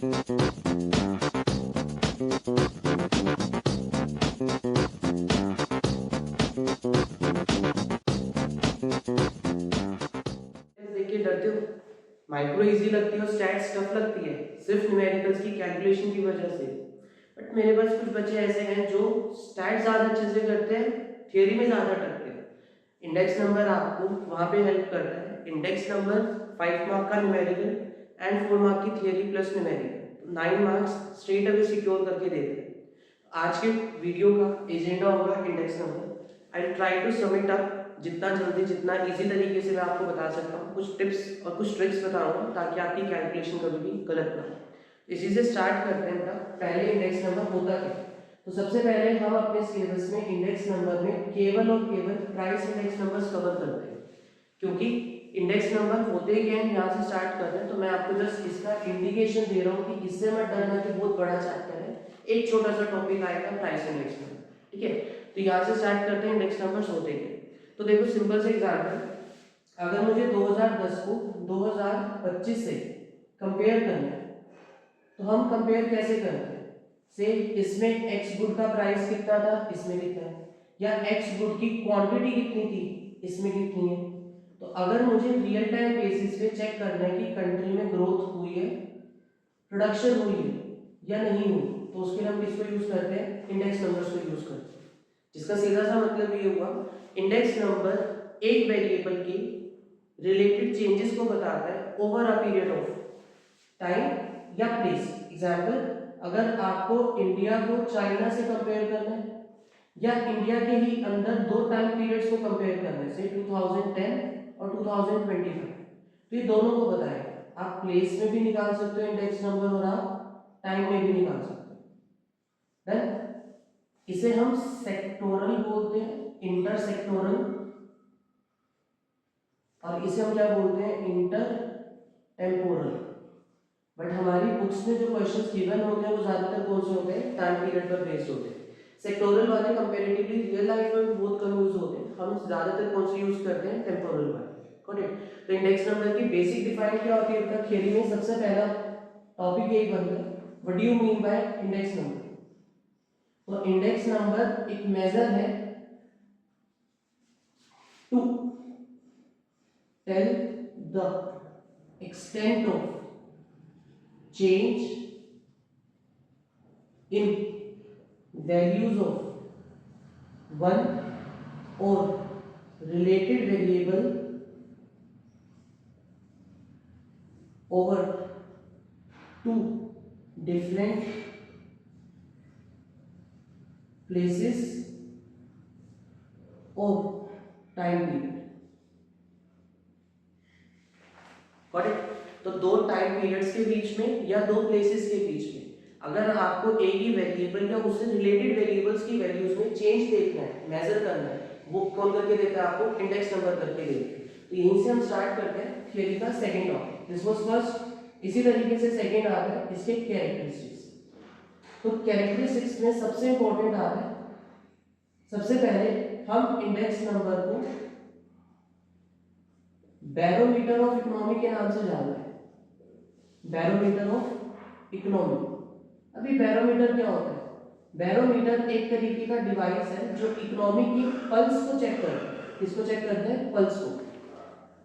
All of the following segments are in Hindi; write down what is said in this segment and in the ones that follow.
देख के डरते हो? माइक्रो इजी लगती है और स्टैट्स टफ लगती है सिर्फ न्यूमेरिकल्स की कैलकुलेशन की वजह से। बट मेरे पास कुछ बच्चे ऐसे हैं जो स्टैट्स ज़्यादा अच्छे से करते हैं, थियरी में ज़्यादा टकते हैं। इंडेक्स नंबर आपको वहाँ पे हेल्प करता है। इंडेक्स नंबर 5 मार्क का न्यूमेरिकल एंड 4 मार्क की थियरी प्लस न्यूमेरिकल, तो 9 मार्क्स स्ट्रेट अवे सिक्योर करके देते हैं। आज के वीडियो का एजेंडा होगा index number. I try to sum it up जितना जल्दी जितना इजी तरीके से मैं आपको बता सकता हूँ। कुछ टिप्स और कुछ ट्रिक्स बताऊंगा ताकि आपकी कैलकुलेशन कभी भी गलत ना हो। इसी से स्टार्ट करते हैं। तब पहले इंडेक्स नंबर होता क्या? तो सबसे पहले हम अपने सिलेबस में इंडेक्स नंबर में केवल और केवल प्राइस इंडेक्स नंबर्स कवर करते हैं, क्योंकि इंडेक्स नंबर होते ही क्या, यहाँ से स्टार्ट कर रहे हैं तो मैं आपको जस्ट इसका इंडिकेशन दे रहा हूँ कि इससे मत डरना कि बहुत बड़ा चैप्टर है। एक छोटा सा टॉपिक आएगा प्राइस इंडेक्स नंबर, ठीक है। तो यहाँ से स्टार्ट करते हैं इंडेक्स नंबर्स होते हैं। तो देखो सिंपल से एग्जांपल, अगर मुझे 2010 को 2025 से कंपेयर करना है तो हम कंपेयर कैसे करते हैं? से इसमें एक्स गुड का प्राइस कितना था, इसमें कितना है, या एक्स गुड की क्वांटिटी कितनी थी, इसमें कितनी है। तो अगर मुझे रियल टाइम बेसिस पे चेक करना है कि कंट्री में ग्रोथ हुई है, प्रोडक्शन हुई है या नहीं हुई, तो उसके लिए हम किसको यूज करते हैं? इंडेक्स नंबर्स को यूज करते हैं। जिसका सीधा सा मतलब ये हुआ, इंडेक्स नंबर एक वेरिएबल के रिलेटेड चेंजेस को बताता है over a period of time या प्लेस। एग्जांपल, अगर आपको इंडिया को चाइना से कंपेयर करना है या इंडिया के ही अंदर दो टाइम पीरियड्स को कंपेयर करना है, से 2010 और 2025, तो ये दोनों को बताएगा। आप प्लेस में भी निकाल सकते हो इंडेक्स नंबर और आप टाइम में भी निकाल सकते हो। देन इसे हम सेक्टोरल बोलते हैं, इंटर सेक्टोरल, और इसे हम क्या बोलते हैं? Inter temporal. बट हमारी बुक्स में जो क्वेश्चंस गिवन होते हैं वो ज्यादातर कौन से होते हैं? टाइम पीरियड पर बेस्ड होते हैं। सेक्टोरल वाले कंपैरेटिवली रियल लाइफ में बहुत कम यूज होते हैं। हम ज्यादातर कौन से यूज करते हैं? टेम्पोरल वाले। करेक्ट। तो इंडेक्स नंबर की बेसिक डिफाइन क्या होती है? उसका थ्योरी में सबसे पहला टॉपिक यही बनता है, what do you mean by index number. तो इंडेक्स नंबर एक मेजर है to tell the extent of change in values of one or related variable over two different places or time period। Got it? तो दो टाइम पीरियड्स के बीच में या दो प्लेसेस के बीच में अगर आपको एक ही वेरिएबल या उससे रिलेटेड वेरिएबल्स की वैल्यूज में चेंज देखना है, मेजर करना है, वो कौन करके देता है? आपको इंडेक्स नंबर करके देता है। तो यहीं से हम स्टार्ट करते हैं थ्योरी का second topic. This was first. इसी तरीके से सेकंड आता है इसके कैरेक्टरिस्टिक्स। तो कैरेक्टरिस्टिक्स में सबसे इंपॉर्टेंट आता है, सबसे पहले हम इंडेक्स नंबर को बैरोमीटर ऑफ इकोनॉमी के नाम से जानते हैं। Barometer of economy. अभी बैरोमीटर क्या होता है? बैरोमीटर एक तरीके का डिवाइस है जो इकोनॉमी की पल्स को चेक करता है। किसको चेक करते हैं? पल्स को।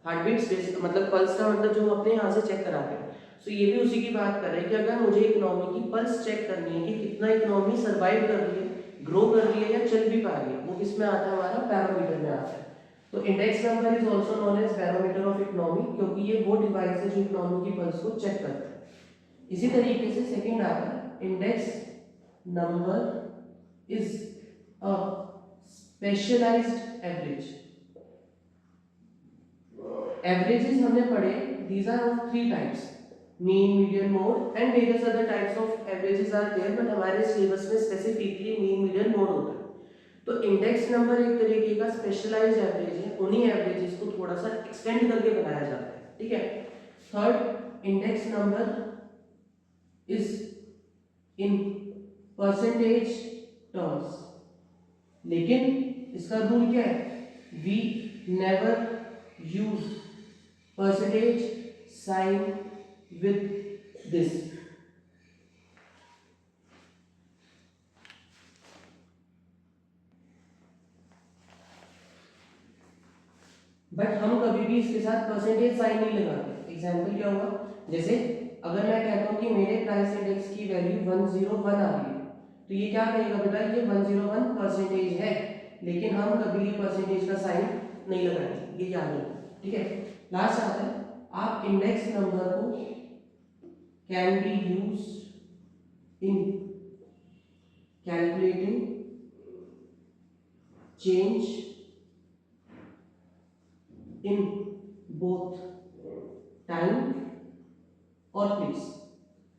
हार्ट बीट, मतलब पल्स का मतलब जो हम अपने यहाँ से चेक कराते हैं। सो ये भी उसी की बात कर रहे हैं कि अगर मुझे इकोनॉमी की पल्स चेक करनी है कि कितना इकोनॉमी सर्वाइव कर रही है, ग्रो कर रही है या चल भी पा रही है, वो किस में आता है? हमारा बैरोमीटर में आता है। तो index number is also known as barometer of economy, क्योंकि ये वो डिवाइस है जो इकोनॉमी की पल्स को चेक करता है। इसी तरीके से सेकंड आता है, index number is a specialised average. Averages हमने पढ़े, these are of three types, mean, median, mode and various other types of averages are there, but हमारे सिलेबस में स्पेसिफिकली mean, median, mode होता है। तो इंडेक्स नंबर एक तरीके का स्पेशलाइज्ड एवरेज है, उन्हीं एवरेजेस को थोड़ा सा एक्सटेंड करके बनाया जाता है, ठीक है। Third, index number is in percentage terms, लेकिन इसका रूल क्या है? We never use percentage sign with this, but हम कभी भी इसके साथ परसेंटेज साइन नहीं लगाते। एग्जाम्पल क्या होगा, जैसे अगर मैं कहता हूँ कि मेरे प्राइस इंडेक्स की वैल्यू 101 आ रही है, तो ये क्या कहेगा बेटा, ये 101 परसेंटेज है, लेकिन हम कभी ये परसेंटेज का साइन नहीं लगाएंगे, ये याद रखना, ठीक है। लास्ट आता है, आप इंडेक्स नंबर को can be use in calculating change in both time और प्लेस।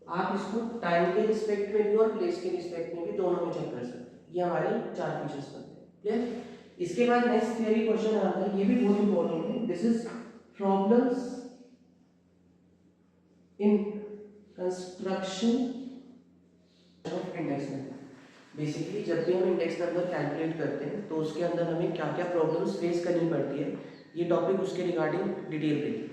आप इसको टाइम के रिस्पेक्ट में भी और प्लेस के रिस्पेक्ट में भी दोनों में चेक कर सकते हैं। ये हमारे 4 फीचर्स बनते हैं, क्लियर। इसके बाद नेक्स्ट थियरी क्वेश्चन आता है, ये भी बहुत इंपॉर्टेंट है। This is problems in construction of index number. Basically जब भी हम इंडेक्स नंबर कैलकुलेट करते हैं तो उसके अंदर हमें क्या क्या प्रॉब्लम्स फेस करनी पड़ती है, ये टॉपिक उसके रिगार्डिंग डिटेल देखिए।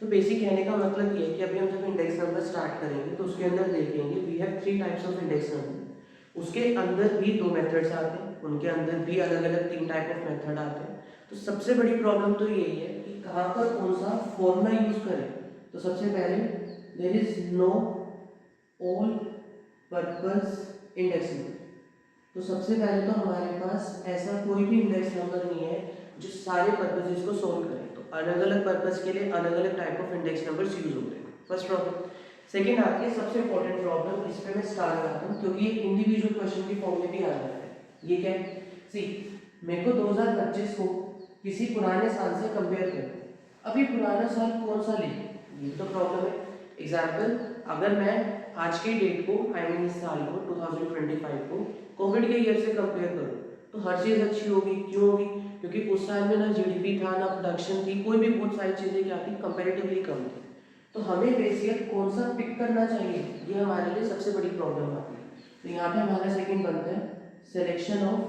तो बेसिक कहने का मतलब ये है कि अभी हम जब इंडेक्स नंबर स्टार्ट करेंगे तो उसके अंदर देखेंगे we have 3 types of index number. उसके अंदर भी 2 मेथड्स आते हैं, उनके अंदर भी अलग अलग 3 टाइप ऑफ मेथड आते हैं। तो सबसे बड़ी प्रॉब्लम तो यही है कि कहाँ पर कौन सा फॉर्मूला यूज करें। तो सबसे पहले there is no all purpose index number. तो सबसे पहले तो हमारे पास ऐसा कोई भी इंडेक्स नंबर नहीं है जो सारे पर्पसेस को सॉल्व करे। तो अलग अलग पर्पस के लिए अलग अलग type of index numbers use होते हैं, फर्स्ट प्रॉब्लम। सेकंड आती है सबसे इंपॉर्टेंट प्रॉब्लम, इस पे मैं स्टार लगाता हूँ क्योंकि ये इंडिविजुअल क्वेश्चन की फॉर्म में भी आ जाता है। ये क्या है, सी मेरे को 2025 को किसी पुराने साल से कंपेयर करना है। अभी पुराना साल कौन सा ले, ये तो प्रॉब्लम है। एग्जाम्पल, अगर मैं आज के डेट को इस साल को 2025 को कोविड के ईयर से कंपेयर करूँ तो हर चीज़ अच्छी होगी। क्यों होगी, क्योंकि उस टाइम में ना जीडीपी था ना प्रोडक्शन थी, कोई भी बहुत सारी चीज़ें क्या थी, कंपैरेटिवली कम थी। तो हमें बेस ईयर कौन सा पिक करना चाहिए, ये हमारे लिए सबसे बड़ी प्रॉब्लम आती है। तो यहाँ पे हमारा सेकंड बनता है सिलेक्शन ऑफ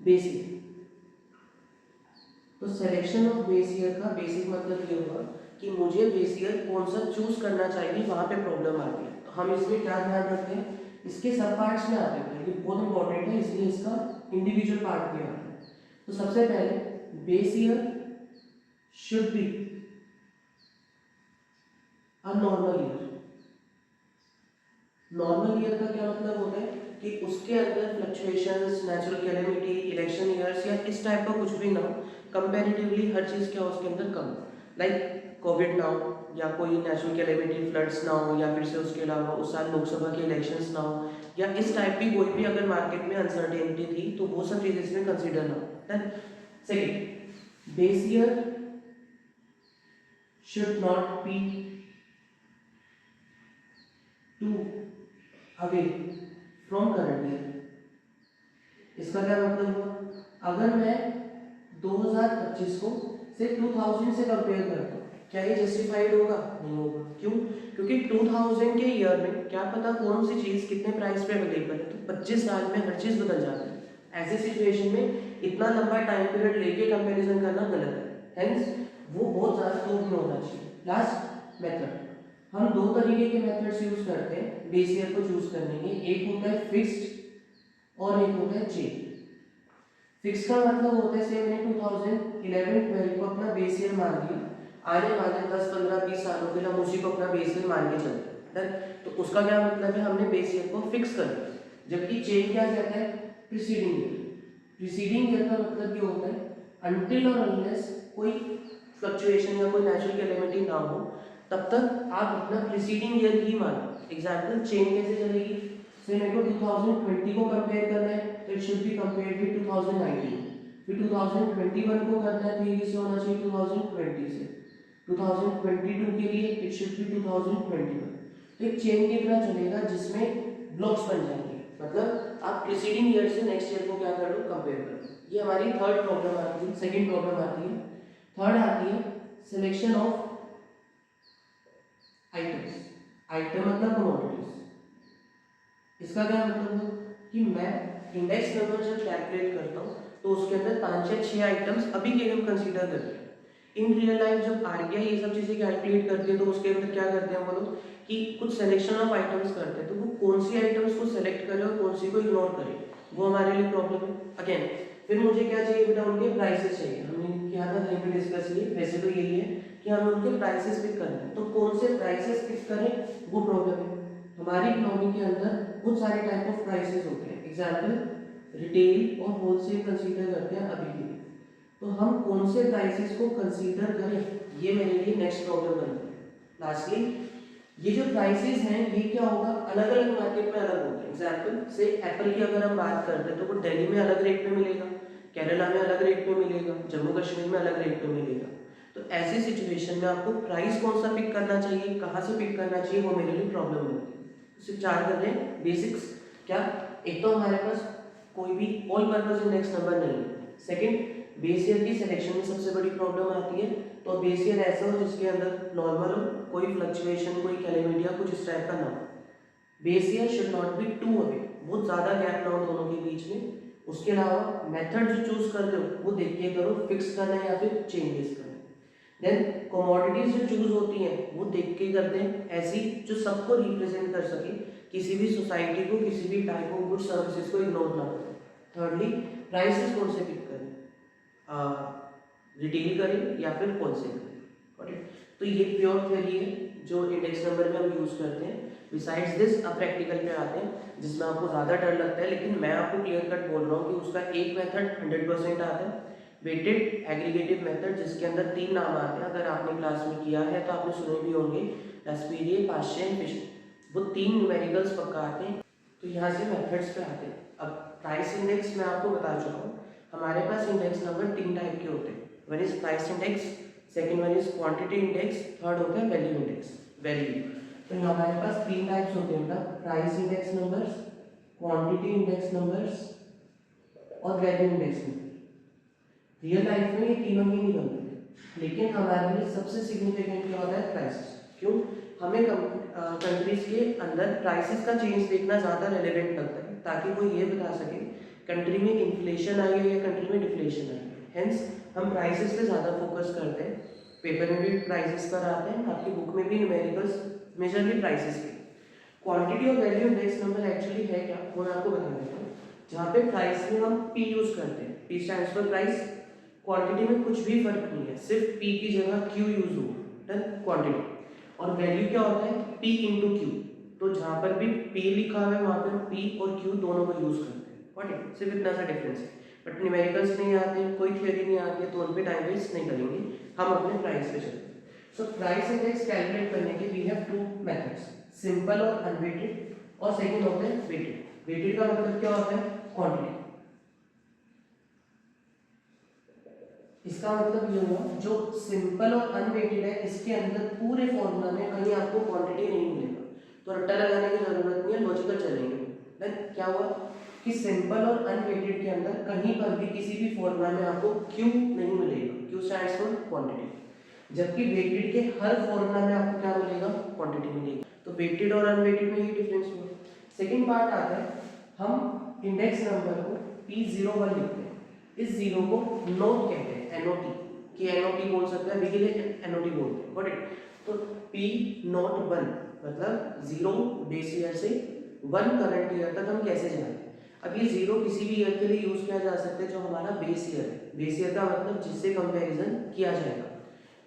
बेस ईयर। तो सिलेक्शन ऑफ बेस ईयर का बेसिक मतलब ये होगा कि मुझे बेस ईयर कौन सा चूज करना चाहिए, वहां पे प्रॉब्लम आती है। तो हम इसमें क्या ध्यान रखते हैं, इसके सब पार्ट्स में आते हैं, ये बहुत इंपॉर्टेंट है, इसलिए इसका इंडिविजुअल पार्ट भी आता है। तो सबसे पहले base year should be a normal year. Normal year का क्या मतलब होता है कि उसके अंदर fluctuations, natural calamity, election years या इस टाइप का कुछ भी ना हो, कंपैरेटिवली हर चीज़ क्या हो उसके अंदर कम, लाइक कोविड ना हो या कोई नेचुरल कैलेमिटी फ्लड्स ना हो या फिर से उसके अलावा उस साल लोकसभा के इलेक्शंस ना हो या इस टाइप की कोई भी अगर मार्केट में अनसर्टेनिटी थी तो वो सब चीज़ें इसमें कंसिडर ना हो। Then second, base year should not be too away from current year. इसका क्या मतलब हुआ, अगर मैं 2025 को से 2000 से कंपेयर करता हूँ, क्या ये जस्टिफाइड होगा, नहीं होगा। क्यों, क्योंकि 2000 के ईयर में क्या पता कौन सी चीज़ कितने प्राइस पे अवेलेबल है, तो 25 साल में हर चीज़ बदल जाती है। ऐसे सिचुएशन में इतना लंबा टाइम पीरियड लेके कंपैरिजन करना गलत है, हेंस वो बहुत ज़्यादा दूर में होना चाहिए। लास्ट मेथड, हम 2 तरीके के मेथड्स यूज करते हैं बेस ईयर को चूज करने के, एक होता है फिक्स्ड और एक होता है चेन। फिक्स का मतलब होता है, से मैंने 2011-12 को अपना बेस ईयर मान लिया, आने वाले 10, 15, 20 सालों के लिए हम उसी को अपना बेस ईयर मान के चलते हैं। तो उसका क्या मतलब है, हमने बेस ईयर को फिक्स कर दिया। जबकि चेन क्या कहता है, प्रीसीडिंग ईयर। प्रीसीडिंग ईयर का मतलब ये होता है अनटिल और अनलेस कोई फ्लक्चुएशन या कोई नेचुरल कैलेमिटी ना हो तब तक आप अपना प्रीसीडिंग ईयर ही मानो। एग्जाम्पल, चेन कैसे चलेगी, से मेरे को 2020 को कंपेयर करना है तो it should be compared with 2019, फिर 2021 को करना है तो ये किससे होना चाहिए, 2020 से, 2022 के लिए इट शुड बी 2021। तो एक चेन की तरह चलेगा जिसमें ब्लॉक्स बन जाएंगे, मतलब आप प्रीसीडिंग ईयर से नेक्स्ट ईयर को क्या कर लो, कंपेयर कर लो। ये हमारी थर्ड प्रॉब्लम आती है, सेकंड प्रॉब्लम आती है। थर्ड आती है सिलेक्शन ऑफ आइटम्स। आइटम मतलब कमोडिटीज। इसका क्या मतलब है कि मैं इंडेक्स नंबर जब कैलकुलेट करता हूँ तो उसके अंदर 5 या 6 आइटम्स अभी के लिए हम कंसीडर करते हैं। इन रियल लाइफ जब आरबीआई ये सब चीज़ें कैलकुलेट करती है तो उसके अंदर क्या करते हैं वो लोग कि कुछ सिलेक्शन ऑफ आइटम्स करते हैं, तो वो कौन सी आइटम्स को सेलेक्ट करे और कौन सी को इग्नोर करे, वो हमारे लिए प्रॉब्लम है। अगेन फिर मुझे क्या चाहिए बेटा, उनके प्राइसेस चाहिए। हमने किया था कहीं पे डिस्कस ये, वैसे तो यही है कि हमें उनके प्राइसेस पिक करने हैं। तो कौन से प्राइसेस पिक करें वो प्रॉब्लम है। हमारी इकोनॉमी के अंदर बहुत सारे टाइप ऑफ प्राइसेस होते हैं, एग्जाम्पल रिटेल और होलसेल कंसीडर करते हैं अभी के लिए। तो हम कौन से प्राइसेस को कंसीडर करें, ये मेरे लिए नेक्स्ट प्रॉब्लम बनती है। लास्टली ये जो प्राइसेस हैं ये क्या होगा, अलग अलग मार्केट में अलग होते हैं। एग्जाम्पल से एप्पल की अगर हम बात करते हैं तो वो दिल्ली में अलग रेट पे मिलेगा, केरला में अलग रेट पे मिलेगा, जम्मू कश्मीर में अलग रेट पे मिलेगा। तो ऐसी सिचुएशन में आपको प्राइस कौन सा पिक करना चाहिए, कहाँ से पिक करना चाहिए, वो मेरे लिए प्रॉब्लम होती है। सिर्फ चार कर रहे हैं बेसिक्स। क्या, एक तो हमारे पास कोई भी ऑल पर्पज इंडेक्स नंबर नहीं है। सेकंड, बेस ईयर की सिलेक्शन में सबसे बड़ी प्रॉब्लम आती है। तो बेस ईयर ऐसा हो जिसके अंदर नॉर्मल हो, कोई फ्लक्चुएशन, कोई कैलेमिटी या कुछ इस टाइप का ना हो। Base year should not be too away, बहुत ज़्यादा गैप ना हो दोनों के बीच में। उसके अलावा मेथड जो चूज कर रहे हो वो देख के करो, फिक्स करना है या फिर चेंजेस करना है। देन कमोडिटीज जो चूज होती हैं वो देख के करते हैं, ऐसी जो सबको रिप्रेजेंट कर सके, किसी भी सोसाइटी को, किसी भी टाइप ऑफ गुड सर्विसेज को इग्नोर ना करें। थर्डली, प्राइसेस कौन से पिक करें, रिटेल करें या फिर होलसेल करें। तो ये प्योर थ्योरी है जो इंडेक्स नंबर में हम यूज़ करते हैं। बिसाइड्स दिस अब प्रैक्टिकल पे आते हैं जिसमें आपको ज़्यादा डर लगता है, लेकिन मैं आपको क्लियर कट बोल रहा हूँ कि उसका एक मेथड 100% आता है, वेटेड एग्रीगेटिव मेथड, जिसके अंदर 3 नाम आते हैं। अगर आपने क्लास में किया है तो आपने सुने भी होंगे, रास्पीरिये, पाश्चे एंड फिश। वो 3 न्यूमेरिकल्स पक्का आते हैं। तो यहाँ से मेथड्स पे आते हैं। अब प्राइस इंडेक्स मैं आपको बता चुका हूँ। हमारे पास इंडेक्स नंबर 3 टाइप के होते हैं। One is price index, second one is quantity index, third होता है वैल्यू इंडेक्स, वैल्यू। तो हमारे पास 3 टाइप्स होते हैं बेटा, price index numbers, quantity index numbers और value index number. Real life में ये तीनों ही नहीं बनते, लेकिन हमारे लिए सबसे सिग्निफिकेंट क्या होता है, प्राइसेस। क्यों, हमें कंट्रीज के अंदर प्राइसेस का चेंज देखना ज़्यादा रेलेवेंट लगता है, ताकि वो ये बता सके कंट्री में इन्फ्लेशन आई है या कंट्री में डिफ्लेशन आई है। हेंस हम प्राइसेस पे ज़्यादा फोकस करते हैं। पेपर में भी प्राइसेस पर आते हैं, आपकी बुक में भी न्यूमेरिकल्स मेजरली प्राइसेस के। क्वांटिटी और वैल्यू इंडेक्स नंबर एक्चुअली है क्या, वो मैं आपको बता देता हूँ। जहाँ पे प्राइस में हम पी यूज करते हैं, P stands for price. Quantity में कुछ भी फर्क नहीं है, सिर्फ पी की जगह क्यू यूज हो, डन, क्वांटिटी। और वैल्यू क्या होता है, पी इंटू क्यू। तो जहाँ पर भी पी लिखा हुआ है वहाँ पे हम पी और क्यू दोनों को यूज करते हैं। व्हाट, सिर्फ इतना सा डिफरेंस है। बट न्यूमेरिकल्स नहीं आते, कोई थ्योरी नहीं आती है, तो उन पे टाइम वेस्ट नहीं करेंगे, हम अपने प्राइस पे चलते हैं। सो प्राइस इंडेक्स कैलकुलेट करने के वी हैव 2 मेथड्स, सिंपल और अनवेटेड, और सेकंड होता है वेटेड। वेटेड का मतलब क्या होता है, क्वांटिटी। इसका मतलब ये हुआ, जो सिंपल और अनवेटेड है इसके अंदर पूरे फॉर्मूला में कहीं आपको क्वांटिटी नहीं मिलेगा, तो रट्टा लगाने की जरूरत नहीं है, लॉजिकल चलेंगे। देन क्या हुआ कि सिंपल और अनवेटेड के अंदर कहीं पर भी किसी भी फॉर्मूला में आपको क्यू नहीं मिलेगा, क्यू स्टैंड्स फॉर क्वांटिटी। जबकि वेटेड के हर फॉर्मूला में आपको क्या मिलेगा, क्वांटिटी मिलेगी। तो वेटेड और अनवेटेड में ये डिफरेंस हुआ। सेकंड पार्ट आता है, हम इंडेक्स नंबर को P01 लिखते हैं। इस जीरो को नोट कहते हैं, एनओटी, कि एनओटी बोल सकते हैं, अभी के लिए एनओटी बोलते हैं। Got it. तो P01 मतलब 0 बेस ईयर से 1 करंट ईयर तक हम कैसे जाएं। अब ये 0 किसी भी ईयर के लिए यूज किया जा सकता है जो हमारा बेस ईयर है। बेस ईयर का मतलब जिससे कंपैरिजन किया जाएगा।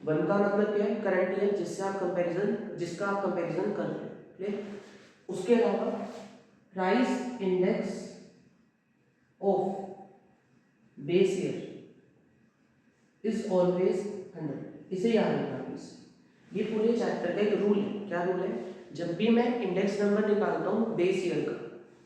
1 का मतलब क्या है, करंट ईयर, जिससे आप कंपैरिजन, जिसका आप कंपैरिजन कर रहे हो। क्लियर। उसके अलावा price index of base year is always 100। इसे याद रखना प्लीज। ये पूरे चैप्टर का एक रूल है। क्या रूल है, जब भी मैं इंडेक्स नंबर निकालता हूँ बेस ईयर का,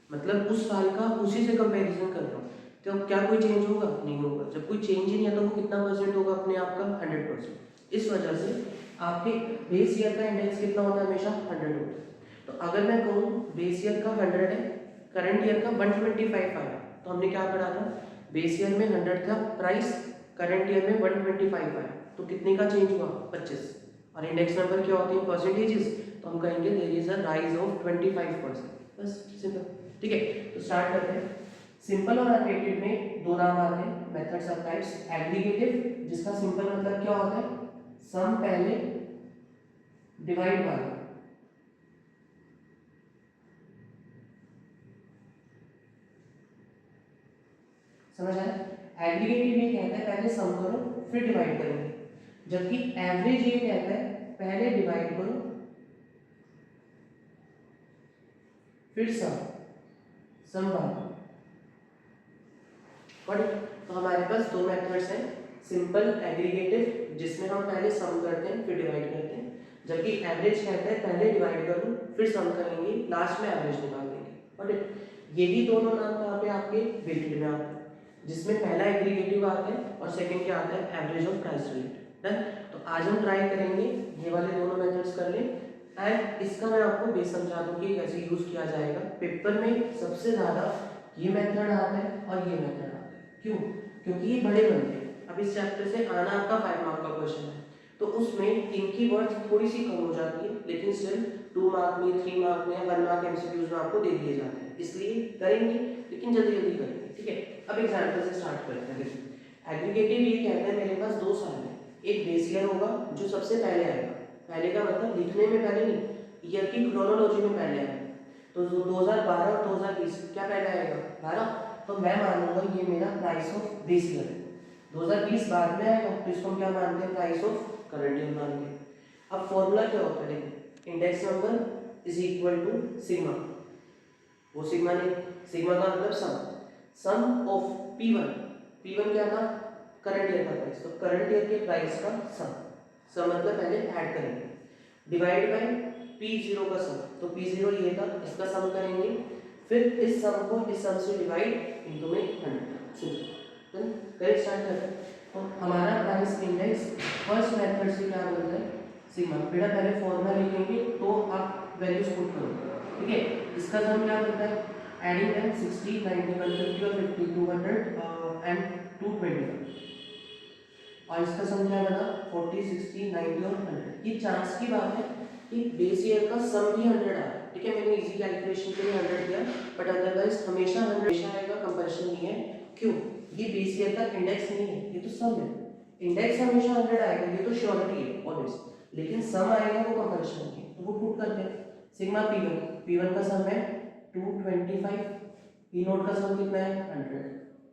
मतलब उस साल का उसी से कंपैरिजन कर रहा हूँ, तो क्या कोई चेंज होगा, नहीं होगा। जब कोई चेंज ही नहीं है तो वो कितना परसेंट होगा अपने आप का, 100%। इस वजह से आपके बेस ईयर का इंडेक्स कितना होता है, हमेशा 100 होता है। तो अगर मैं कहूँ बेस ईयर का 100 है, करंट ईयर का 125 आया, तो हमने क्या पढ़ा था, बेस ईयर में 100 था प्राइस, करंट ईयर में 125 आया, तो कितने का चेंज हुआ, 25। और इंडेक्स नंबर क्या होती है, परसेंटेजेस, तो हम कहेंगे there is a rise of 25%। बस सिंपल। ठीक है, तो स्टार्ट करते हैं। सिंपल और अनवेटेड में दो नाम आते हैं, मेथड्स ऑफ टाइप्स। एग्रीगेटिव, जिसका सिंपल मतलब क्या होता है, सम पहले डिवाइड बाय, समझ आया। एग्रीगेटिव ये कहता है पहले सम करो फिर डिवाइड करेंगे, जबकि एवरेज ये कहता है पहले डिवाइड करो फिर सम बाहर। तो हमारे पास दो मेथड्स हैं, सिंपल एग्रीगेटिव जिसमें हम पहले सम करते हैं फिर डिवाइड करते हैं, जबकि एवरेज कहता है पहले डिवाइड करो फिर सम करेंगे लास्ट में एवरेज निकाल देंगे। यही दोनों नाम कहाँ पे आपके वेटेड में आते हैं, जिसमें पहला एग्रीगेटिव आता है और सेकंड क्या आता है average of price related. Done. तो आज हम ट्राई करेंगे ये वाले दोनों मेथड्स कर लें एंड इसका मैं आपको बेस समझा दूँ कि कैसे यूज किया जाएगा। पेपर में सबसे ज़्यादा ये मेथड आता है और ये मेथड आता है, क्यों? क्योंकि ये बड़े बनते हैं। अब इस चैप्टर से आना आपका 5 मार्क का क्वेश्चन है, तो उसमें इनकी वर्ड्स थोड़ी सी कम हो जाती है, लेकिन स्टिल 2 मार्क में 3 मार्क में 1 मार्क एमसीक्यूज में आपको दे दिए जाते हैं, इसलिए करेंगे लेकिन जल्दी जल्दी करेंगे। ठीक है, अब एग्जाम्पल से स्टार्ट करते हैं। देखिए एग्रीगेटिव ये कहते हैं मेरे पास 2 साल है, एक बेस ईयर होगा जो सबसे पहले आएगा, पहले का मतलब लिखने में पहले नहीं, ईयर की क्रोनोलॉजी में पहले आएगा। तो 2012 और 2020 क्या पहले आएगा 12, तो मैं मानूंगा ये मेरा प्राइस ऑफ बेस ईयर है। 2020 बाद में आएगा तो इसको हम क्या मानते हैं प्राइस ऑफ करंट ईयर मानते हैं। अब फॉर्मूला क्या होता है, देखो index number is equal to sigma, वो सिग्मा नहीं, सिग्मा का मतलब सम ऑफ P1 क्या था करंट ईयर का प्राइस, तो करंट ईयर के प्राइस का सम मतलब पहले ऐड करेंगे, डिवाइड बाय P0 का सम, तो P0 ये था इसका सम करेंगे, फिर इस सम को इस सम से डिवाइड इनटू में 100। सिंपल, करेक्ट स्टार्ट करते हैं। तो हमारा प्राइस इंडेक्स फर्स्ट मेथड से क्या बनता है सिग्मा, बेटा पहले फॉर्मूला लिखेंगे तो आप वैल्यूज पुट करोगे। ठीक है, इसका सम क्या बनता है एडिंग देम 60 90 150 और 50 200 एंड 225, और इसका सम क्या बना 40 60 90 और 100। ये चांस की बात है कि बेस ईयर का सम भी 100 आ रहा है। ठीक है, मैंने इजी कैलकुलेशन के लिए 100 दिया, बट अदरवाइज हमेशा 100 आएगा, कंपैरिजन नहीं है। क्यों? ये बेस ईयर का इंडेक्स नहीं है, ये तो सम है। इंडेक्स हमेशा 100 आएगा, ये तो श्योरिटी है ऑलवेज, लेकिन सम आएगा वो कंपैरिजन की, तो वो पुट करते हैं। सिग्मा P1 का सम है 225, P0 का सम कितना है 100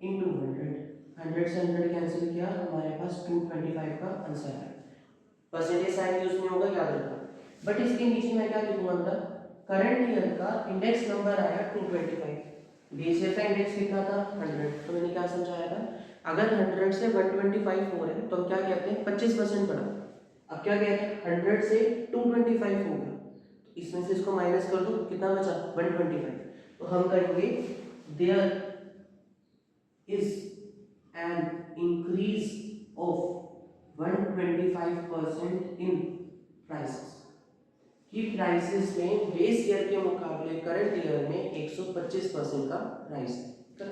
इनटू 100 से 100 कैंसिल किया, हमारे पास 225 का आंसर है। परसेंटेज साइन यूज नहीं होगा, याद रखना। बट इसके नीचे मैं क्या लिखूंगा, मतलब करंट ईयर का इंडेक्स नंबर आया 225, बेस ईयर का इंडेक्स कितना था 100, तो मैंने क्या समझाया था अगर 100 से 125 हो रहे हैं तो हम क्या कहते हैं 25% बढ़ा। अब क्या कहते हैं 100 से 225 हो गया, तो इसमें से इसको माइनस कर दो, कितना बचा 125, तो हम कहेंगे there is an increase of 125% in prices, कि प्राइसेस में बेस ईयर के मुकाबले करंट ईयर में 125% का राइज है।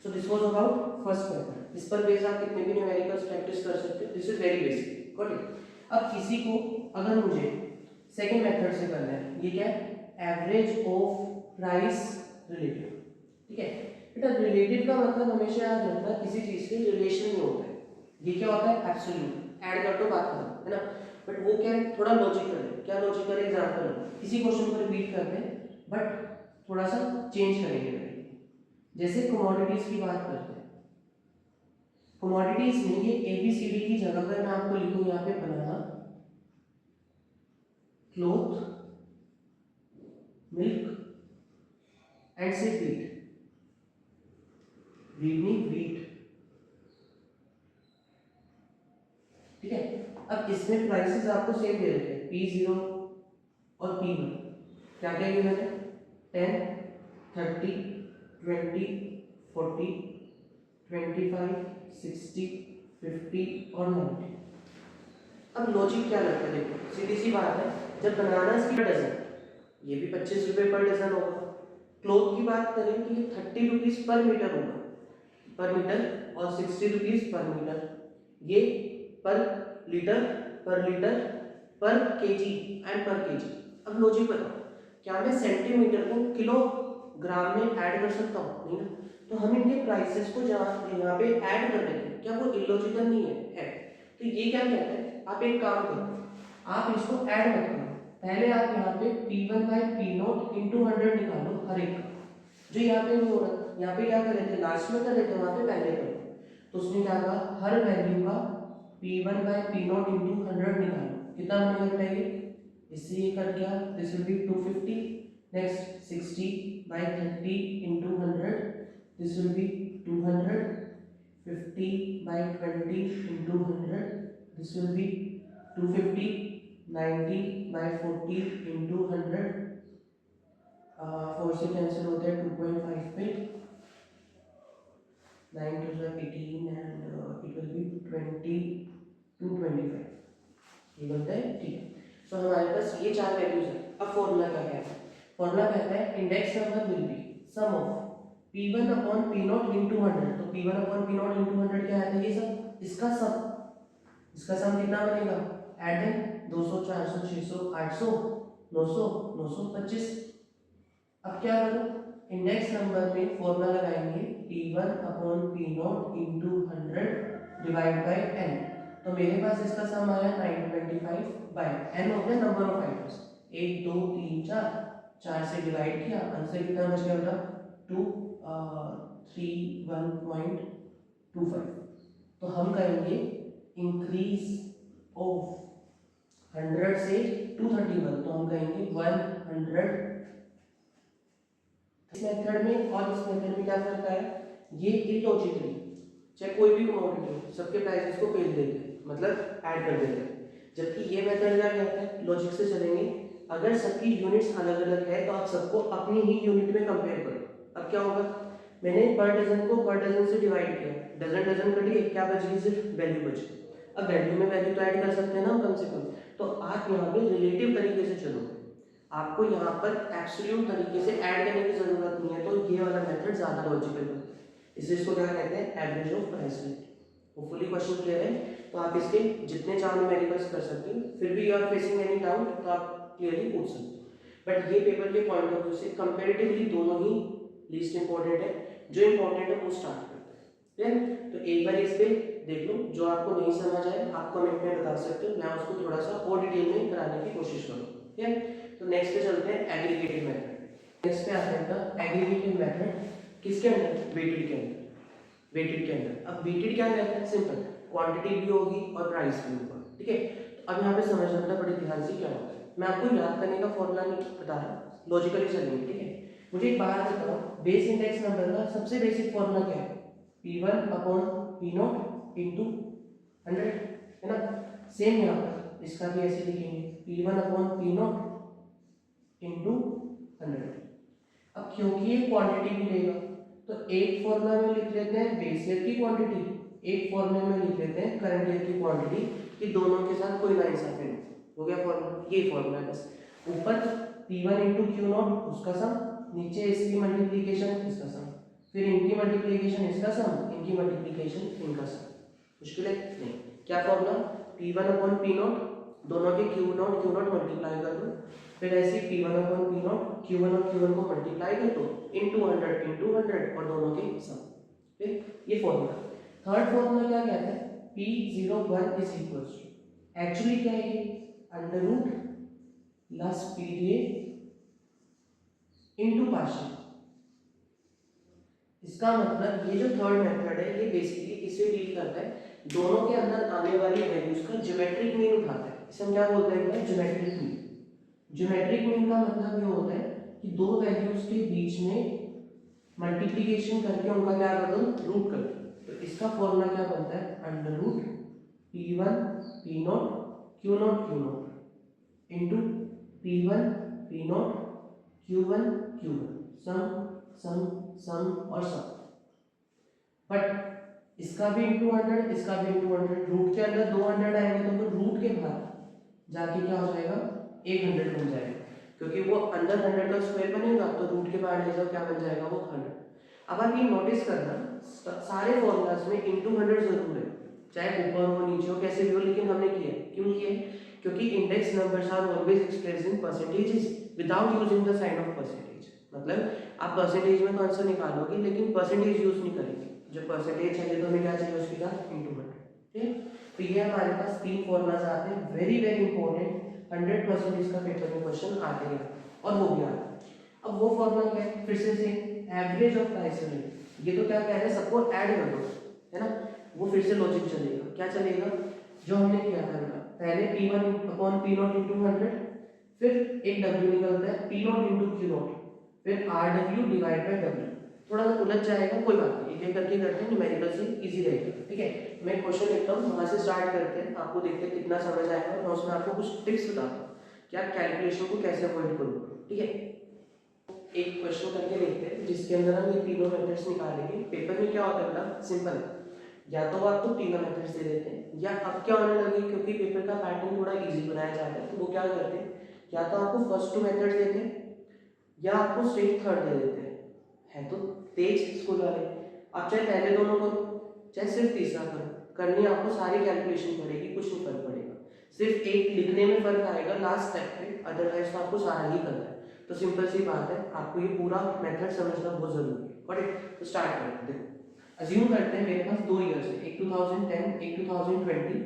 So this was about first method. इस पर बेस आप कितने भी न्यूमेरिकल्स प्रैक्टिस कर सकते हो, this is very basic, got it. अब किसी को अगर मुझे सेकंड मेथड से करना है, ये क्या है एवरेज ऑफ प्राइस रिलेटिव। ठीक है बेटा, रिलेटिव का मतलब हमेशा याद रखना किसी चीज के रिलेशन में होता है, ये क्या होता है एब्सोल्यूट, ऐड कर दो बात खत्म, है ना। बट वो क्या है थोड़ा लॉजिकल है, क्या लॉजिकल एग्जांपल, किसी क्वेश्चन को रिपीट करते हैं बट थोड़ा सा चेंज करेंगे। जैसे कमोडिटीज की बात करते हैं, कमोडिटीज में ये ABCD की जगह पर मैं आपको लिखूं यहाँ पे बनाना, क्लॉथ, मिल्क एंड से व्हीट, व्हीट। ठीक है, अब इसमें प्राइसेस आपको सेम दे रखे हैं P0 और P1, क्या क्या गिवन है 10 30 20 40 25 60 50 और 90। अब लॉजिक क्या लगता है, देखो सीधी सी बात है, जब बनाना की डजन ये भी 25 रुपए पर डजन होगा, क्लॉथ की बात करें कि ये 30 रुपीज पर मीटर होगा, पर मीटर, और 60 रुपीज पर मीटर, ये पर लीटर पर केजी एंड पर केजी। अब लॉजिक बताओ, क्या मैं सेंटीमीटर को किलोग्राम में ऐड कर सकता हूँ? नहीं ना, तो हम इनके प्राइसेस को यहाँ पे ऐड कर देते हैं, क्या वो इलॉजिकल नहीं है? तो ये क्या कहते हैं, आप एक काम करो, आप इसको ऐड मत करो, पहले आप यहाँ पे P1 बाई P0 इंटू 100 निकालो हर एक का, जो यहाँ पे नहीं हो रहा, यहाँ पे क्या कर रहे थे लास्ट में कर रहे थे, वहाँ पे पहले करो, तो उसने क्या कहा, हर वैल्यू का P1 बाय P0 इंटू 100 निकालो, कितना बनेगा बेटा ये, इससे ये कट गया, this will be 250, next 60 by 30 into 100, this will be 200, 50 by 20 into 100, this will be 250, 90 by 40 into 100, 4 से कैंसिल होता है 2.5 पे, 9 to 18 and it will be 20 to 25, ये बनता है, ठीक है। सो हमारे पास ये चार वैल्यूज है। अब फॉर्मूला क्या है, फॉर्मूला कहता है index number will be sum of P1 upon P0 into 100, तो P1 अपॉन P0 इंटू 100 क्या है, ये सब इसका सम कितना बनेगा, ऐड दें 200 400 600 800 900 925। अब क्या करो, इंडेक्स नंबर में फॉर्मूला लगाएंगे P1 upon P0 into 100 divide by n, तो मेरे पास इसका सम आया 925 बाय n हो गया नंबर ऑफ आइटम्स, 1 2 3 4, 4 से डिवाइड किया, आंसर कितना बच गया बेटा 231.25। तो हम करेंगे इंक्रीज ऑफ 100 से 231, तो हम कहेंगे 100। इस मेथड में और इस मेथड में क्या फर्क है, ये इलॉजिकली चाहे कोई भी कमोडिटी हो सबके प्राइसेस को पेज देते हैं, मतलब ऐड कर देते हैं, जबकि ये मेथड क्या कहता है, लॉजिक से चलेंगे, अगर सबकी यूनिट्स अलग अलग है तो आप सबको अपनी ही यूनिट में कंपेयर करो। अब क्या होगा, मैंने पर डजन को पर डजन से डिवाइड किया, डजन डजन कट गए, क्या बच गई, सिर्फ वैल्यू बच गई। अब वैल्यू में वैल्यू तो ऐड कर सकते हैं ना कम से कम, तो आप यहाँ पे रिलेटिव तरीके से चलोगे, आपको यहाँ पर एब्सोल्यूट तरीके से ऐड करने की जरूरत नहीं है, तो ये वाला मेथड ज्यादा लॉजिकल है। इसको क्या कहते हैं, average of price rate. Hopefully question clear है, तो आप इसके जितने चाहो न्यूमेरिकल्स कर सकते हो, फिर भी you are facing any doubt तो आप क्लियरली पूछ सकते हो। बट ये पेपर के पॉइंट ऑफ व्यू से कंपैरेटिवली दोनों ही लीस्ट इंपॉर्टेंट है, जो इंपॉर्टेंट है वो स्टार्ट करते हैं, ठीक। तो एक बार इस पे देख लो, जो आपको नहीं समझ आए आप कमेंट में बता सकते हो, मैं उसको थोड़ा सा और डिटेल में कराने की कोशिश करूँ, ठीक है। तो नेक्स्ट पे चलते हैं एग्रीगेटेड मेथड। नेक्स्ट पे आता है एग्रीगेटेड मेथड, किसके अंदर, वेटेड के अंदर, वेटेड के अंदर। अब वेटेड क्या कहता है, सिंपल, क्वांटिटी भी होगी और प्राइस भी होगा, ठीक है। तो अब यहाँ पे समझना पड़ता बड़े ध्यान से क्या होता है, मैं आपको याद करने का फॉर्मूला नहीं बता रहा, लॉजिकली चलेंगे, ठीक है। मुझे एक बात बताओ, बेस इंडेक्स नंबर का सबसे बेसिक फॉर्मूला क्या है, P1 अपॉन P0 इंटू 100, है ना। सेम यहाँ पर इसका भी ऐसे लिखेंगे, P1 अपॉन P0 इंटू 100। अब क्योंकि ये क्वांटिटी भी लेगा, तो एक फॉर्मूला में लिख लेते हैं बेस ईयर की क्वांटिटी, एक फॉर्मूले में लिख लेते हैं करंट ईयर की क्वांटिटी, कि दोनों के साथ कोई नाइंसाफी नहीं हो गया फॉर्मूला, ये फॉर्मूला है बस। ऊपर P1 इंटू Q0 उसका सम, नीचे इसकी मल्टीप्लिकेशन इसका सम, फिर इनकी मल्टीप्लिकेशन इसका सम, इनकी मल्टीप्लिकेशन इनका सम। मुश्किल है नहीं, क्या फॉर्मूला, P1 अपॉन P0, दोनों के Q0 मल्टीप्लाई कर दो, फिर ऐसे P1 अपॉन P0 Q1 और Q1 को मल्टीप्लाई कर दो इंटू 100 और दोनों के सम, ठीक। ये फॉर्मूला। थर्ड फॉर्मूला क्या कहता है, P01 is equals to, actually क्या है ये, under root plus period into partial. इसका मतलब ये जो थर्ड मेथड है ये बेसिकली इससे डील करता है, दोनों के अंदर आने वाली वैल्यूज का ज्योमेट्रिक मीन उठाता है, इसे हम क्या बोलते हैं, ज्योमेट्रिक मीन। ज्योमेट्रिक मीन का मतलब ये होता है कि दो वैल्यूज के बीच में मल्टीप्लिकेशन करके उनका क्या कर दो, रूट कर दो। तो इसका फॉर्मूला क्या बनता है, under root P1 P0 Q0 into P1 P0 Q1 sum sum sum और सम। बट इसका भी इंटू 100, इसका भी इंटू 100, रूट के अंदर 200 आएंगे तो फिर रूट के बाहर जाके क्या हो जाएगा, 100 बन जाएगा, क्योंकि वो अंदर 100 का स्क्वायर बनेगा, तो रूट के बाहर ले जाओ क्या बन जाएगा, वो 100। अब आप ये नोटिस करना, सारे फॉर्मूलाज में इंटू 100 जरूर है, चाहे ऊपर हो नीचे हो कैसे भी हो, लेकिन हमने किया, क्यों किया, क्योंकि index numbers are always expressed in percentages without using the sign of percentage. मतलब आप परसेंटेज में तो आंसर निकालोगे लेकिन परसेंटेज यूज नहीं करेंगे, जब परसेंटेज चाहिए तो हमें क्या चाहिए उसके साथ इंटू 100, ठीक। तो ये हमारे पास तीन फॉर्मूलाज आते हैं, वेरी वेरी इंपॉर्टेंट, 100% इसका पेपर में क्वेश्चन आते हैं और वो भी आता है। अब वो फॉर्मूला क्या है, फिर से एवरेज ऑफ प्राइस रेट, ये तो क्या कह रहे हैं, सबको ऐड कर दो, है ना। वो फिर से लॉजिक चलेगा। क्या चलेगा? जो हमने किया था बेटा, पहले P1/P0 × 100, फिर एक W निकलता है P0 × Q0, फिर RW डिवाइड बाय W। थोड़ा सा उलझ जाएगा, कोई बात नहीं, एक एक करके करते हैं, न्यूमेरिकल से इजी रहेगा। ठीक है, मैं क्वेश्चन लिखता हूँ, वहां से स्टार्ट करते हैं, आपको देखते हैं कितना समझ आएगा। मैं उसमें आपको कुछ टिप्स बताता हूँ कि आप कैलकुलेशन को कैसे अवॉइड करोगे। ठीक है, एक क्वेश्चन करके देखते हैं जिसके अंदर हम ये तीनों मेथड्स निकालेंगे। पेपर में क्या होता है बेटा, सिंपल है, या तो वो आपको तीनों मेथड्स दे देते हैं, या अब क्या होने लगे क्योंकि पेपर का पैटर्न थोड़ा इजी बनाया जाता है, तो वो क्या करते हैं, या तो आपको फर्स्ट 2 मेथड्स देते हैं या आपको स्ट्रेट थर्ड दे देते हैं। है तो तेज स्कूल वाले, आप चाहे पहले दोनों करो चाहे सिर्फ तीसरा करो, करनी आपको सारी कैलकुलेशन पड़ेगी, कुछ नहीं फर्क पड़ेगा, सिर्फ एक लिखने में फर्क आएगा लास्ट स्टेप पे, अदरवाइज तो आपको सारा ही करना है। तो सिंपल सी बात है, आपको ये पूरा मेथड समझना बहुत जरूरी है। और तो स्टार्ट करते हैं। देखो अज्यूम करते हैं मेरे पास 2 ईयर्स है, एक 2010 एक 2020,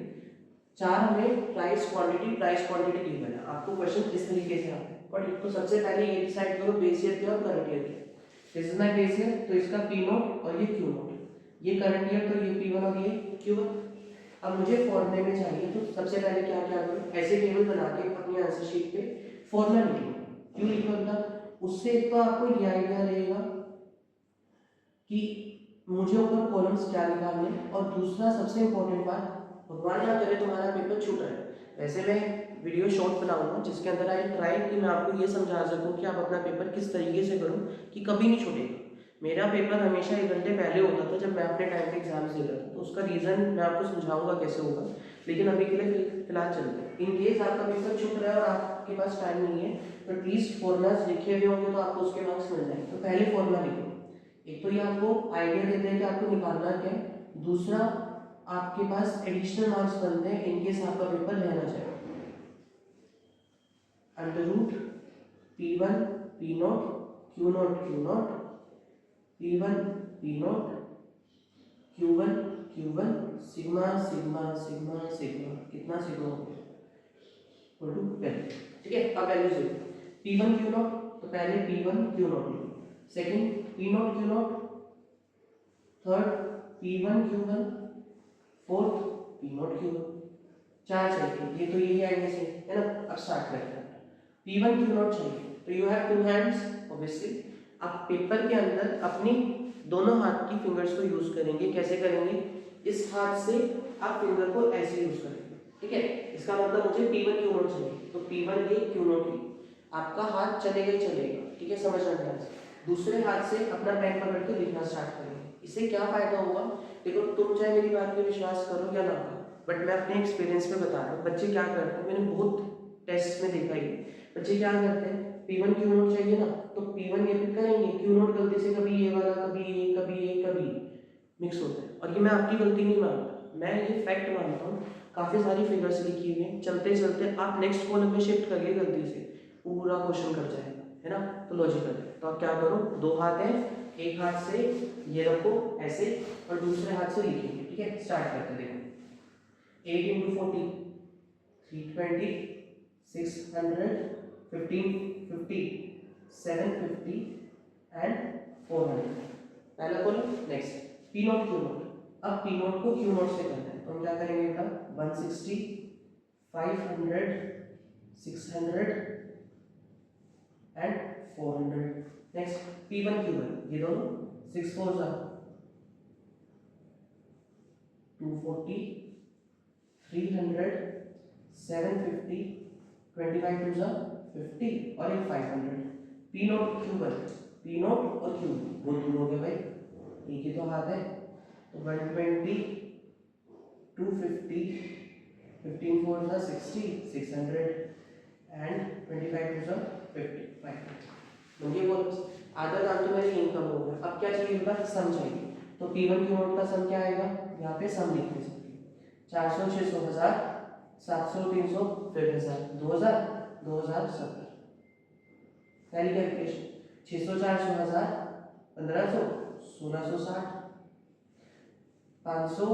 चार हमें प्राइस क्वांटिटी गिवन है। आपको क्वेश्चन इस तरीके से आता है। और तो सबसे पहले ये डिसाइड करो बेस ईयर क्या और करंट ईयर क्या। This is my base year, तो इसका P0 और ये Q0, ये करंट ईयर तो ये P1 और ये Q1। अब मुझे फॉर्मूले में चाहिए, तो सबसे पहले क्या क्या करूं, ऐसे टेबल बना के अपनी आंसर शीट पे फॉर्मूला लिख लो। क्यों लिखो बेटा, उससे एक तो आपको ये आइडिया रहेगा कि मुझे ऊपर कॉलम्स क्या निकालने, और दूसरा सबसे इंपॉर्टेंट बात, भगवान ना करे तुम्हारा पेपर छूट है। वैसे मैं वीडियो शॉर्ट बनाऊंगा जिसके अंदर आई ट्राई कि मैं आपको ये समझा सकूं कि आप अपना पेपर किस तरीके से करो कि कभी नहीं छूटेगा। मेरा पेपर हमेशा 1 घंटे पहले होता था जब मैं अपने टाइम पे एग्जाम्स दे रहा था, तो उसका रीज़न मैं आपको समझाऊंगा कैसे होगा, लेकिन अभी के लिए फिलहाल चलते हैं। इन केस आपका पेपर छूट रहा है और आपके पास टाइम नहीं है, तो एटलीस्ट फॉर्मूलाज लिखे हुए होंगे तो आपको उसके मार्क्स मिल जाएंगे। तो पहले फॉर्मूला लिखो। एक तो ये आपको आइडिया देते हैं कि आपको निकालना क्या है, दूसरा आपके पास एडिशनल मार्क्स बनते हैं इनकेस आपका पेपर रहना चाहिए। Under root P1 P0 Q0 Q0 P1 P0 Q1 Q1 sigma sigma sigma sigma, कितना सिग्मा हो गया, इक्वल टू वैल्यू। ठीक है, अब वैल्यू से P1 Q0, तो पहले P1 Q0 लिखो, second P0 Q0, third P1 Q1, fourth P0 Q1। चार चाहिए, ये तो यही आएंगे से, है ना। अब स्टार्ट करते हैं। P1 Q0 चाहिए, तो यू हैव 2 हैंड्स ऑब्वियसली। आप पेपर के अंदर अपनी दोनों हाथ की फिंगर्स को यूज करेंगे। कैसे करेंगे, इस हाथ से आप फिंगर को ऐसे यूज करेंगे। ठीक है, इसका मतलब मुझे P1 Q0 चाहिए, तो P1 ये Q0 ये, आपका हाथ चलेगा ही चलेगा। ठीक है, समझ आ गया। दूसरे हाथ से अपना पेन पकड़ के लिखना स्टार्ट करेंगे। इससे क्या फायदा होगा, देखो तुम चाहे मेरी बात पे विश्वास करो या ना करो, बट मैं अपने एक्सपीरियंस पे बता रहा हूँ। बच्चे क्या करते हैं, मैंने बहुत टेस्ट में देखा ही, बच्चे क्या करते हैं, P1 Q0 चाहिए ना, तो P1 ये पिक करेंगे, Q0 गलती से कभी ये वाला, कभी ये, कभी ये, कभी मिक्स होता है। और ये मैं आपकी गलती नहीं मानता, मैं ये फैक्ट मानता हूँ। काफ़ी सारी फिगर्स लिखी हुई हैं, चलते चलते आप नेक्स्ट कॉलम में शिफ्ट करिए गलती से, पूरा क्वेश्चन कर जाएगा, है ना। तो लॉजिकल है, तो आप क्या करो, 2 हाथ है, एक हाथ से ये रखो ऐसे और दूसरे हाथ से लिखेंगे। ठीक है, स्टार्ट करते देखो। 8 × 40 320, 600, 1550, 750 एंड 400। पहला कॉलम, नेक्स्ट P0 Q0। अब P0 को Q0 से करना है, तो हम क्या करेंगे बेटा, 160, 500, 600 एंड 400। नेक्स्ट P1 Q1, ये दोनों 6 4 जा 240, 300, 750, 25 2 जा 50 और एक 500। P0 Q1, P0 और Q वो दूर हो गए भाई, एक ही तो हाथ है, तो 120, 250, 15 4 जा 60, 600 एंड 25 2 जा 50, 500। ये बोल आधा काम तो मेरे इनकम हो गया। अब क्या चाहिए बेटा, सम चाहिए। तो P1 Q0 का सम क्या आएगा, यहाँ पे सम लिख दे सकते हैं, 400 600 1000, 700 300 फिर 1000, 2000 2070। पहली कैलकुलेशन, 600 400 1000, 1500 1660, 500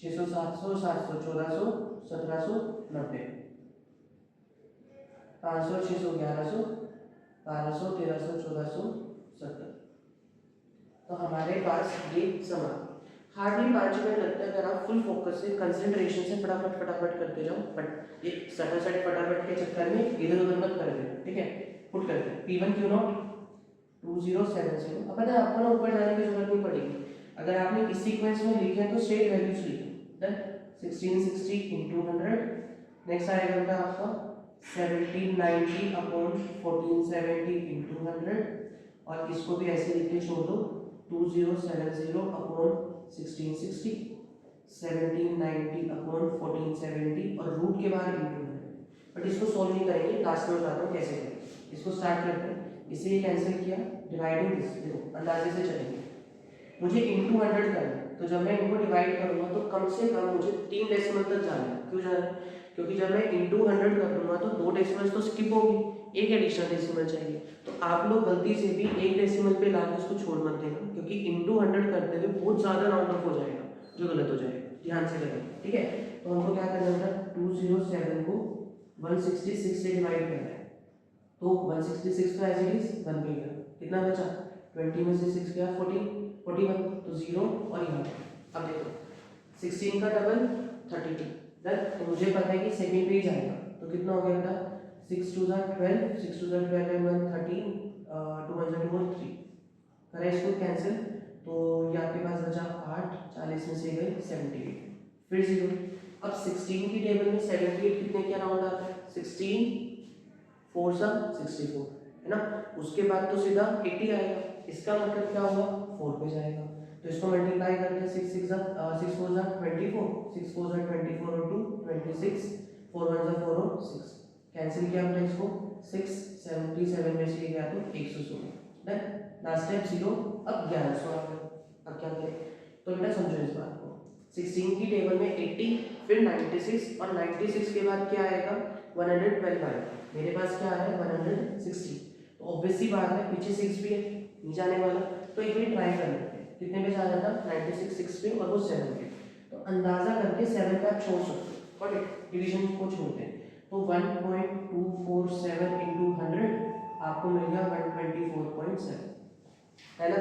600 700 700 1400 1790, 500 600 1100, 1200 1300 1470। तो हमारे पास ये सम आ गया। हार्डली 5 मिनट लगता है अगर आप फुल फोकस से कंसंट्रेशन से फटाफट फटाफट करते जाओ, बट ये सटासट फटाफट के चक्कर में इधर उधर मत कर देना, ठीक है। पुट करते हैं P1 Q नॉट 2070। अब पता है आपको ना ऊपर जाने की जरूरत नहीं पड़ेगी, अगर आपने इस सीक्वेंस में लिखे हैं तो स्ट्रेट वैल्यूज लिखे, देन 1660 into 100, नेक्स्ट आएगा बेटा आपका 1790 अपॉन 1470 into 100, और इसको भी ऐसे लिख के छोड़ दो 2070 अपॉन 1660, 1790 अपॉन 1470 और रूट के बाहर इंटू 100। बट इसको सॉल्व नहीं करेंगे, लास्ट में बताता हूँ कैसे करें। इसको स्टार्ट करते हैं, इसे ये कैंसिल किया, डिवाइडिंग दिस, देखो अंदाजे से चलेंगे, मुझे इंटू 100 करना है, तो जब मैं इनको डिवाइड करूंगा तो कम से कम मुझे 3 डेसिमल तक जाना है। क्यों जाना है? क्योंकि जब मैं इंटू 100 कर दूंगा तो 2 डेसिमल्स तो स्किप होगी, एक एडिशनल डेसिमल चाहिए। तो आप लोग गलती से भी एक डेसिमल पे ला के उसको छोड़ मत देना, क्योंकि इंटू 100 करते हुए बहुत ज़्यादा राउंड ऑफ हो जाएगा, जो गलत हो जाएगा, ध्यान से करें, ठीक है। तो हमको क्या करना था, 207 को 166 से डिवाइड करना है, तो 166 का एज इट इज 1 पे गया, कितना बचा, 20 में से 6 गया 41, तो 0 और यहाँ। अब देखो 16 का डबल 32, तो मुझे पता है कि सेकंड पेज आएगा, तो कितना हो गया बेटा, 6 2 12, 6 2 12 and 1 13, 2 1 2 और 3 करें इसको कैंसिल, तो ये आपके पास बचा 8, 40 में से गए 78, फिर 0। अब 16 की टेबल में 78 कितने के अराउंड आता है, 16 4 सा 64 है ना, उसके बाद तो सीधा 80 आएगा, इसका मतलब क्या होगा, 4 पे जाएगा, तो इसको मल्टीप्लाई करते हैं, 6 6 6 4 24, 6 4 24 और 2 26, 4 1 4 और 6 कैंसिल किया हमने इसको, 677 में से गया तो 116, देन लास्ट टाइम 0, अब 1100 आ गया। अब क्या करें, तो बेटा समझो इस बात को, 16 की टेबल में 80, फिर 96 और 96 के बाद क्या आएगा, 112 आएगा, मेरे पास क्या है 160, तो ऑब्वियसली बात है पीछे 6 भी है, नहीं जाने वाला, तो एक बार ट्राई कर लेते हैं, कितने पे जाना था, 96 6 पे और वो 7 पे, तो अंदाजा करके 7 पे आप छोड़ सकते हो, और डिवीजन को छोड़ते हैं, तो 1.247 into 100 आपको मिल गया 124.7, है ना।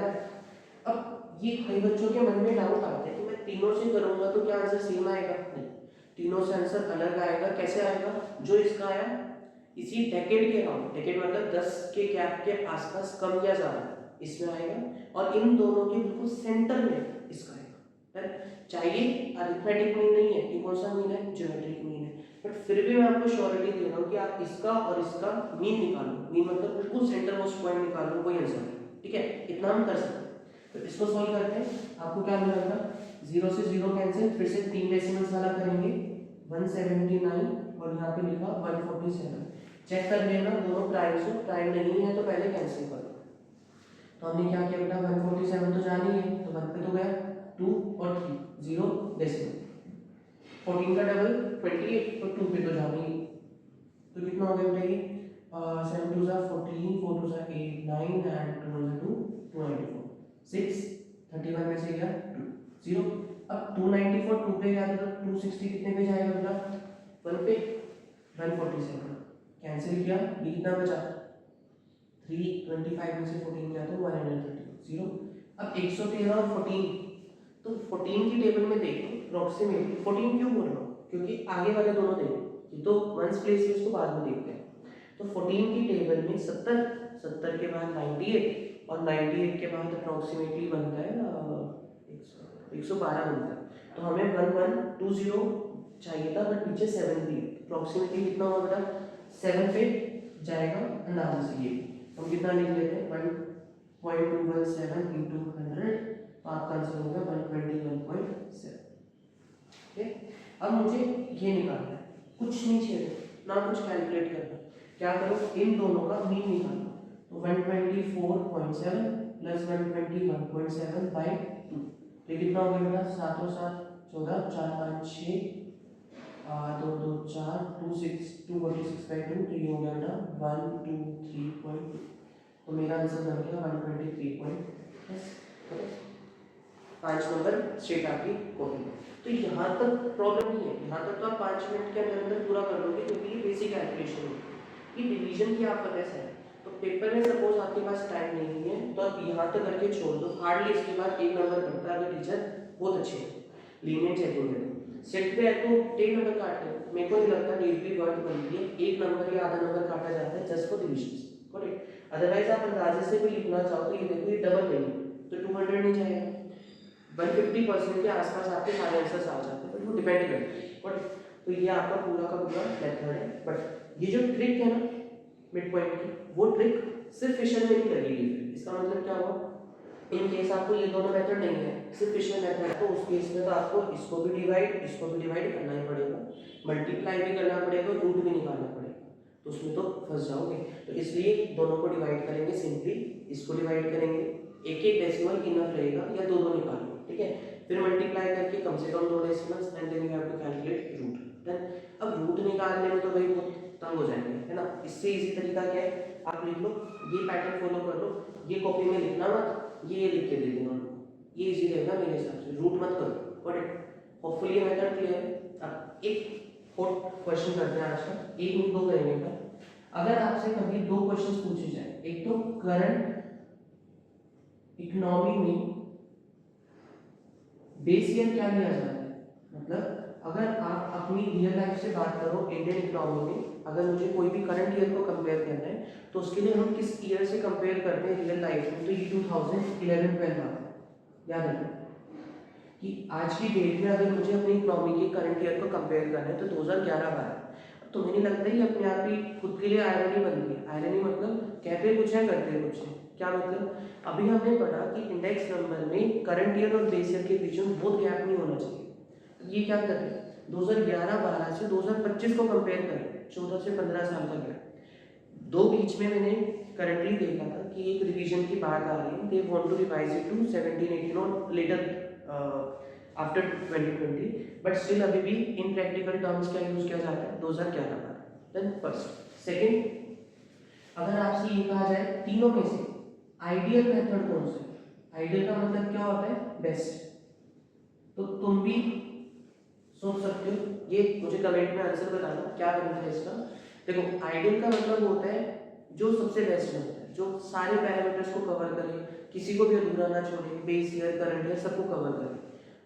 अब ये कई बच्चों के मन में डाउट आता है कि मैं तीनों से करूंगा तो क्या आंसर सेम आएगा, नहीं, तीनों से आंसर अलग आएगा। कैसे आएगा, जो इसका आया इसी डेकेड के अराउंड, डेकेड मतलब 10 के गैप के आसपास कम या ज्यादा इसमें आएगा, और इन दोनों के बिल्कुल सेंटर में इसका आएगा। चाहिए अरिथमेटिक मीन नहीं है कि कौन सा मीन है, ज्योमेट्रिक मीन है, बट फिर भी मैं आपको श्योरिटी दे रहा हूँ कि आप इसका और इसका मीन निकालो, मीन मतलब बिल्कुल सेंटर मोस्ट पॉइंट निकालो, कोई आंसर है, ठीक है, इतना हम कर सकते हैं। तो इसको सॉल्व करते हैं, आपको क्या मिलेगा, 0 से 0 कैंसिल, फिर से 3 डेसिमल्स वाला करेंगे, 179 और यहाँ पे लिखा 147, चेक कर लेना दोनों प्राइम से, प्राइम नहीं है तो पहले कैंसिल कर दो। तो हमने क्या किया बेटा, 147 तो जानी है, तो 1 पे तो गया, 2 और 3 0 डेसिमल, 14 का डबल 28, तो 2 पे तो जानी है, तो कितना हो गया बेटा ये 7 2 14, 4 2 8 9 and 2 2 294, 6 31 में से गया 2 0। अब 294 2 पे गया तो 260 कितने पे जाएगा बेटा, 1 पे, 147 कैंसिल किया, ये कितना बचा 325 में से 14 गया तो 130 0। अब 113 और 14, तो 14 की टेबल में देखो अप्रोक्सीमेटली 14 क्यों बोल रहा हूँ, क्योंकि आगे वाले दोनों देखो, ये तो वंस प्लेस है, इसको बाद में देखते हैं। तो 14 की टेबल में 70, 70 के बाद 98 और 98 के बाद अप्रोक्सीमेटली बनता है 112 बनता है, तो हमें 1120 चाहिए था, बट पीछे 7 भी है, अप्रोक्सीमेटली कितना होगा बेटा 7 पे जाएगा अंदाजे से, ये हम कितना लिख लेते हैं 1.217 into 100, तो आपका आंसर होगा 121.7, ठीक। अब मुझे ये निकालना है, कुछ नहीं चाहिए ना, कुछ कैलकुलेट करना, क्या करो, इन दोनों का मीन निकालो, तो 124.7 प्लस 121.7 बाई 2, तो कितना हो गया बेटा 7 और 7 14, 4 5 6 2 2 4 2 6 246 बाई 2, तो ये हो गया बेटा 123.2, तो मेरा आंसर बन गया 123.10, 5 नंबर स्ट्रेट आपकी कॉपी में। तो यहाँ तक प्रॉब्लम नहीं है, यहाँ तक तो आप 5 मिनट के अंदर पूरा कर लोगे, क्योंकि ये बेसिक कैलकुलेशन है, ये डिवीजन की आप पता है। तो पेपर में सपोज आपके पास टाइम नहीं है तो आप यहाँ तक करके छोड़ दो, हार्डली इसके बाद 1 नंबर बनता है अगर टीचर बहुत अच्छी है, लीनियंट चेकिंग है। सेट पे है तो 10 नंबर काटते हैं, मेरे को नहीं लगता नीड भी वर्थ बनती है, 1 नंबर या आधा नंबर काटा जाता है just for division. Got it? Otherwise आप अंदाजे से भी लिखना चाहो तो ये देखो, ये डबल नहीं तो 200 नहीं जाएगा, 150% के आसपास आपके सारे आंसर्स आ जाते हैं, बट वो डिपेंड करता है। बट तो ये आपका पूरा का पूरा मेथड है। बट ये जो ट्रिक है ना मिड पॉइंट की, वो ट्रिक सिर्फ फिशर में नहीं लगेगी। इसका मतलब क्या हुआ, इन केस आपको ये दोनों मेथड नहीं है, सिर्फ फिशर मेथड है, तो उस केस में तो आपको इसको भी डिवाइड करना ही पड़ेगा, मल्टीप्लाई भी करना पड़ेगा, रूट भी निकालना पड़ेगा, तो उसमें तो फंस जाओगे। तो इसलिए दोनों को डिवाइड करेंगे, सिंपली इसको डिवाइड करेंगे, एक एक डेसिमल इनफ रहेगा या दो निकालो, ठीक है। फिर मल्टीप्लाई करके कम से कम 2 decimals, and then you have to calculate root. Then अब रूट निकालने में तो भाई बहुत तंग हो जाएंगे, है ना। इससे इजी तरीका क्या है, आप लिख लो, ये पैटर्न फॉलो कर लो, ये कॉपी में लिखना मत, ये लिख के दे देना उनको, ये इजी रहेगा मेरे हिसाब से, रूट मत करो। Got it? होपफुली ये मेथड क्लियर है। अब एक और क्वेश्चन करते हैं आज का, एक नहीं दो करेंगे का। अगर आपसे कभी दो क्वेश्चंस पूछे जाए, एक तो करंट इकोनॉमी में बेस ईयर क्या लिया जाता है, मतलब अगर आप अपनी रियल लाइफ से बात करो इंडियन इकोनॉमी में, अगर मुझे कोई भी करंट ईयर को कंपेयर करना है तो उसके लिए हम किस ईयर से कंपेयर करते हैं रियल लाइफ में, तो ये 2011-12 आता है। याद रखना कि आज की डेट में अगर मुझे अपनी इकोनॉमी के करंट ईयर को कंपेयर करना है तो 2011-12। तो मुझे लगता है ये अपने आप ही खुद के लिए आयरनी बनती है। आयरनी मतलब कहते कुछ है करते कुछ है। क्या मतलब, अभी हमने पढ़ा कि इंडेक्स नंबर में करंट ईयर और बेस ईयर के बीच में बहुत गैप नहीं होना चाहिए। ये क्या कर रहे हैं, 2011-12 से 2025 को कंपेयर कर रहे हैं, 14 से 15 साल का गैप। दो बीच में मैंने करंटली देखा था कि एक रिवीजन की बात आ रही है, they want to revise it to 17-18 और लेटर आफ्टर 2020, बट स्टिल अभी भी इन प्रैक्टिकल टर्म्स क्या यूज किया जाता है, 2011-12। देन फर्स्ट सेकंड, अगर आपसे ये कहा जाए तीनों में से आइडियल मेथड कौन सा है, आइडियल का मतलब क्या होता है, बेस्ट, तो तुम भी सोच सकते हो, ये मुझे कमेंट में आंसर बताना क्या बनता है इसका। देखो, आइडियल का मतलब होता है जो सबसे बेस्ट होता है, जो सारे पैरामीटर्स को कवर करे, किसी को भी अधूरा ना छोड़े, बेस ईयर करंट ईयर सबको कवर करे।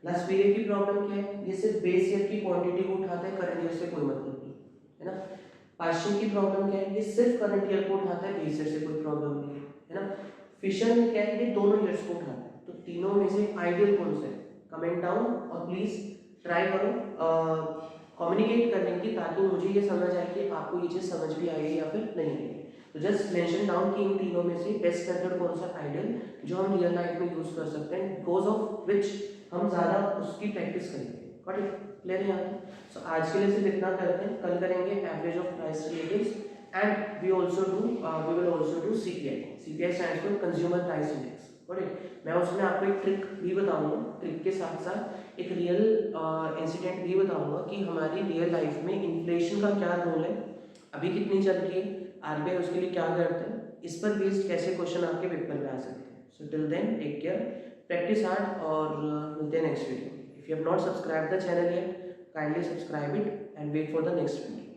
लास्ट पीरियड की प्रॉब्लम क्या है, ये सिर्फ बेस ईयर की क्वांटिटी को उठाता है, करंट ईयर से कोई मतलब नहीं, है ना। पार्शियल की प्रॉब्लम क्या है, ये सिर्फ करंट ईयर को उठाता है, बेस ईयर से कोई प्रॉब्लम नहीं है ना। फिशर में क्या है, ये दोनों ईयर्स को उठाता है। तो तीनों में से आइडियल कौन सा है, कमेंट डाउन और प्लीज ट्राई करो कम्युनिकेट करने की, ताकि मुझे ये समझ आए कि आपको ये चीज़ समझ भी आई है या फिर नहीं आई। तो जस्ट मेंशन डाउन कि इन तीनों में से बेस्ट मेथड कौन सा आइडियल जो हम रियल लाइफ में यूज कर सकते हैं, बिकॉज ऑफ विच हम ज़्यादा उसकी प्रैक्टिस करेंगे। Got it? क्लियर है यहाँ पे? सो आज के लिए सिर्फ इतना करते हैं, कल करेंगे average of price relatives, and we will also do CPI. CPI stands for consumer price index. Got it? मैं उसमें आपको एक ट्रिक भी बताऊंगा, ट्रिक के साथ साथ एक रियल इंसिडेंट भी बताऊंगा कि हमारी रियल लाइफ में इन्फ्लेशन का क्या रोल है, अभी कितनी चल रही है, आरबीआई उसके लिए क्या करते हैं, इस पर बेस्ड कैसे क्वेश्चन आपके पेपर में आ सकते हैं। So till then take care, practice hard, और मिलते हैं next video. If you have not subscribe the channel yet, kindly subscribe it and wait for the next video.